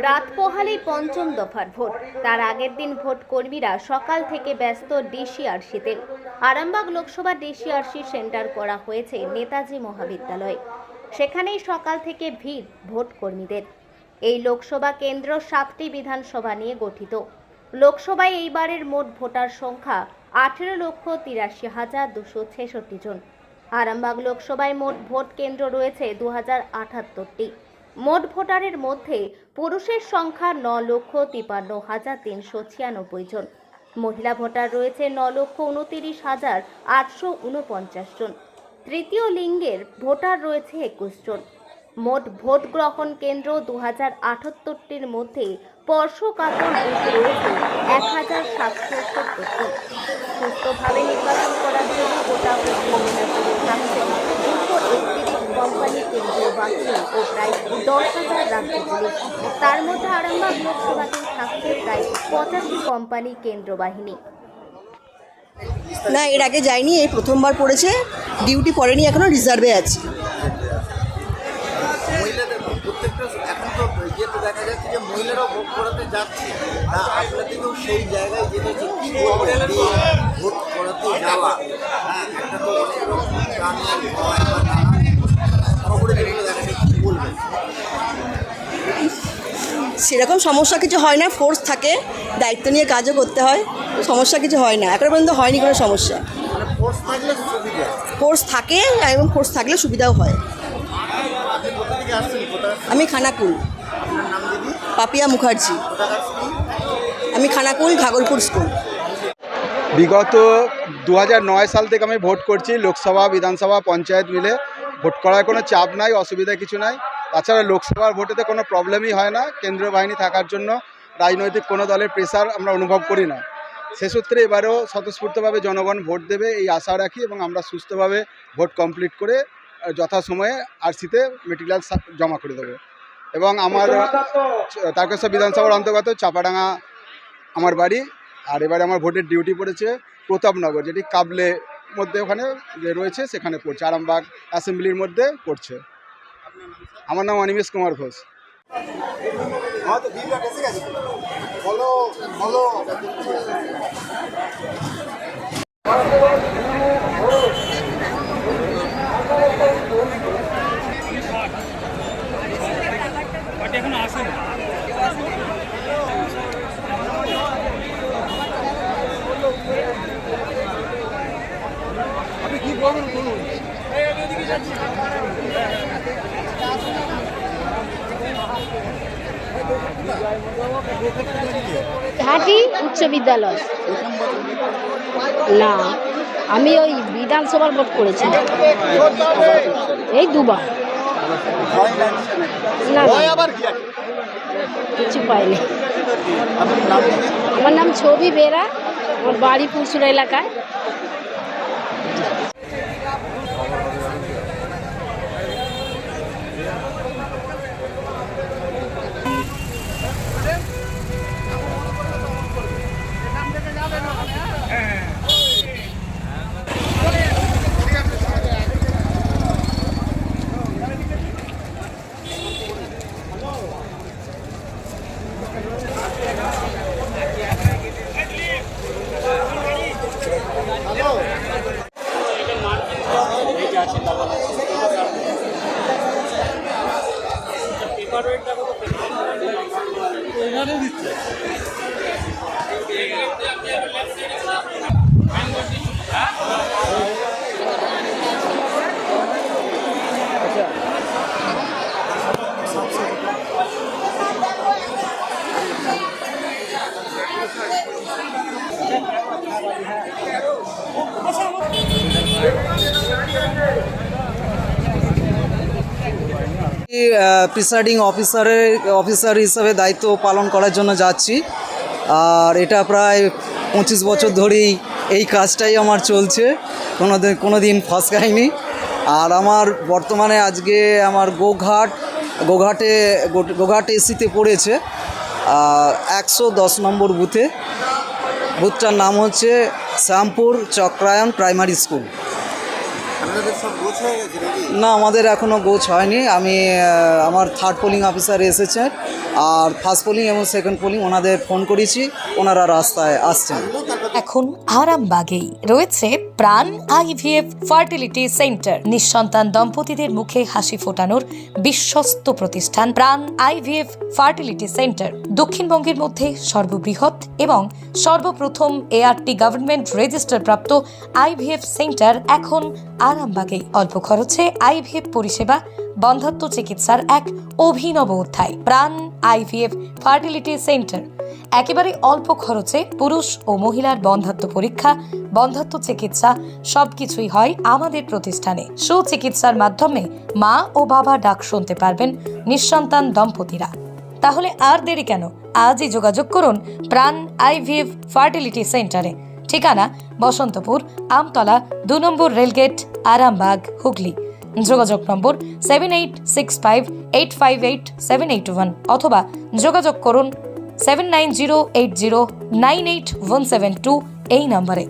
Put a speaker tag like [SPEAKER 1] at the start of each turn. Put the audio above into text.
[SPEAKER 1] রাত পোহালেই পঞ্চম দফার ভোট। তার আগের দিন ভোট কর্মীরা সকাল থেকে ব্যস্ত ডিসিআরসিতে। আরামবাগ লোকসভা ডিসিআরসি সেন্টার করা হয়েছে নেতাজি মহাবিদ্যালয়। সেখানেই সকাল থেকে ভিড় ভোট কর্মীদের। এই লোকসভা কেন্দ্র 7টি বিধানসভা নিয়ে গঠিত। লোকসভায় এইবারের মোট ভোটার সংখ্যা 18,83,266 জন। আরামবাগ লোকসভায় মোট ভোট কেন্দ্র রয়েছে 2078টি। মোট ভোটারের মধ্যে পুরুষের সংখ্যা 9,53,396 জন। মহিলা ভোটার রয়েছে 9,29,849 জন। তৃতীয় লিঙ্গের ভোটার রয়েছে 21 জন। মোট ভোট গ্রহণ কেন্দ্র 2078টির মধ্যে স্পর্শকাতর বুথ রয়েছে 1,770টি। সুস্থভাবে নির্বাচন করার জন্য গোটা প্রক্রিয়া থাকছে 231 কোম্পানি কেন্দ্রীয় বাহিনী ও প্রায় 10,000 রাজ্য পুলিশ। তার মধ্যে আরামবাগ লোকসভাতে থাকছে প্রায় 85 কোম্পানি কেন্দ্র বাহিনী।
[SPEAKER 2] না, এর আগে যায়নি, এই প্রথমবার পড়েছে। ডিউটি পড়েনি, এখনো রিজার্ভে আছে।
[SPEAKER 3] মহিলাদের প্রত্যেকটা এখন তো ইয়েতে দেখা যাচ্ছে যে মহিলারাও ভোট করাতে যাচ্ছে না, আপনাদেরকেও সেই জায়গায় যেতে হচ্ছে কী বলবেন ভোট করাতে যাওয়া। হ্যাঁ, একটা তো অনেক রকম গানের ভয় বা নানান খবরে যেগুলো দেখা যায়, কী বলবেন?
[SPEAKER 2] সেরকম সমস্যা কিছু হয় না, ফোর্স থাকে, দায়িত্ব নিয়ে কাজও করতে হয়, সমস্যা কিছু হয় না, এখনো পর্যন্ত হয়নি কোনো সমস্যা।
[SPEAKER 3] মানে ফোর্স থাকলে সুবিধা,
[SPEAKER 2] ফোর্স থাকে এবং ফোর্স থাকলে সুবিধাও হয়।
[SPEAKER 3] আপনি কোথা থেকে আসছেন?
[SPEAKER 2] আমি খানাকুল।
[SPEAKER 3] আপনার নাম দিদি?
[SPEAKER 2] পাপিয়া মুখার্জি।
[SPEAKER 3] কোথাকার স্কুল?
[SPEAKER 2] আমি খানাকুল ঘাগরপুর স্কুল।
[SPEAKER 4] বিগত 2009 সাল থেকে আমি ভোট করছি, লোকসভা বিধানসভা পঞ্চায়েত মিলে। ভোট করার কোনো চাপ নাই, অসুবিধা কিছু নাই। তাছাড়া লোকসভার ভোটেতে কোনো প্রবলেমই হয় না। কেন্দ্রীয় বাহিনী থাকার জন্য রাজনৈতিক কোনো দলের প্রেসার আমরা অনুভব করি না। সে সূত্রে এবারেও স্বতঃস্ফূর্তভাবে জনগণ ভোট দেবে এই আশা রাখি এবং আমরা সুস্থভাবে ভোট কমপ্লিট করে যথাসময়ে আরসিতে মেটেরিয়াল জমা করে দেবো। এবং আমার তারকেশ্বর বিধানসভার অন্তর্গত চাপাডাঙ্গা আমার বাড়ি। আর এবারে আমার ভোটের ডিউটি পড়েছে প্রতাপনগর, যেটি কাবলে মধ্যে ওখানে যে রয়েছে সেখানে পড়ছে, আরামবাগ অ্যাসেম্বলির মধ্যে পড়ছে। আমার নাম অনিমেষ কুমার ঘোষ।
[SPEAKER 5] এখন আসেন আপনি কি বলবেন বলুন।
[SPEAKER 6] ঘাটি উচ্চ বিদ্যালয়। না, আমি ওই বিধানসভার ভোট করেছি, এই দুবার। না, কিছু পাইনি। আমার নাম ছবি বেরা, আমার বাড়ি পুরসুরা এলাকায়।
[SPEAKER 7] প্রিসাইডিং অফিসার হিসাবে দায়িত্ব পালন করার জন্য যাচ্ছি। আর এটা প্রায় 25 বছর ধরেই এই কাজটাই আমার চলছে, কোনো দিন ফসকাইনি। আর আমার বর্তমানে আজকে আমার গোঘাট এসিতে পড়েছে 110 নম্বর বুথটার নাম হচ্ছে শ্যামপুর চক্রায়ন প্রাইমারি স্কুল।
[SPEAKER 3] আপনাদের সব গোছ হয়ে গেছে নাকি?
[SPEAKER 7] না, আমাদের এখনও গোছ হয়নি। আমি আমার থার্ড পোলিং অফিসার এসেছে, আর ফার্স্ট পোলিং এবং সেকেন্ড পোলিং ওনাদের ফোন করেছি, ওনারা রাস্তায় আসছেন।
[SPEAKER 8] এখন আরামবাগেই রয়েছে প্রাণ আইভিএফ ফার্টিলিটি সেন্টার। নিঃসন্তান দম্পতিদের মুখে হাসি ফোটানোর বিশ্বস্ত প্রতিষ্ঠান প্রাণ আইভিএফ ফার্টিলিটি সেন্টার দক্ষিণবঙ্গের মধ্যে সর্ববৃহৎ এবং সর্বপ্রথম এআরটি গভর্নমেন্ট রেজিস্টার প্রাপ্ত আইভিএফ সেন্টার এখন আরামবাগেই। অল্প খরচে আইভিএফ পরিষেবা, বন্ধ্যাত্ব চিকিৎসার এক অভিনব অধ্যায়। প্রাণ আইভিএফ ফার্টিলিটি সেন্টার একেবারে অল্প খরচে পুরুষ ও মহিলার বন্ধ্যাত্ব পরীক্ষা, বন্ধ্যাত্ব চিকিৎসা সবকিছুই হয় আমাদের প্রতিষ্ঠানে। সুচিকিৎসার মাধ্যমে মা ও বাবা ডাক শুনতে পারবেন নিঃসন্তান দম্পতিরা। তাহলে আর দেরি কেন? আজই যোগাযোগ করুন প্রাণ আইভিএফ ফার্টিলিটি সেন্টারে। ঠিকানা বসন্তপুর, আমতলা, 2 নম্বর রেলগেট, আরামবাগ, হুগলি। যোগাযোগ নম্বর 7865858781 অথবা যোগাযোগ করুন 7908098172 এই নম্বরে।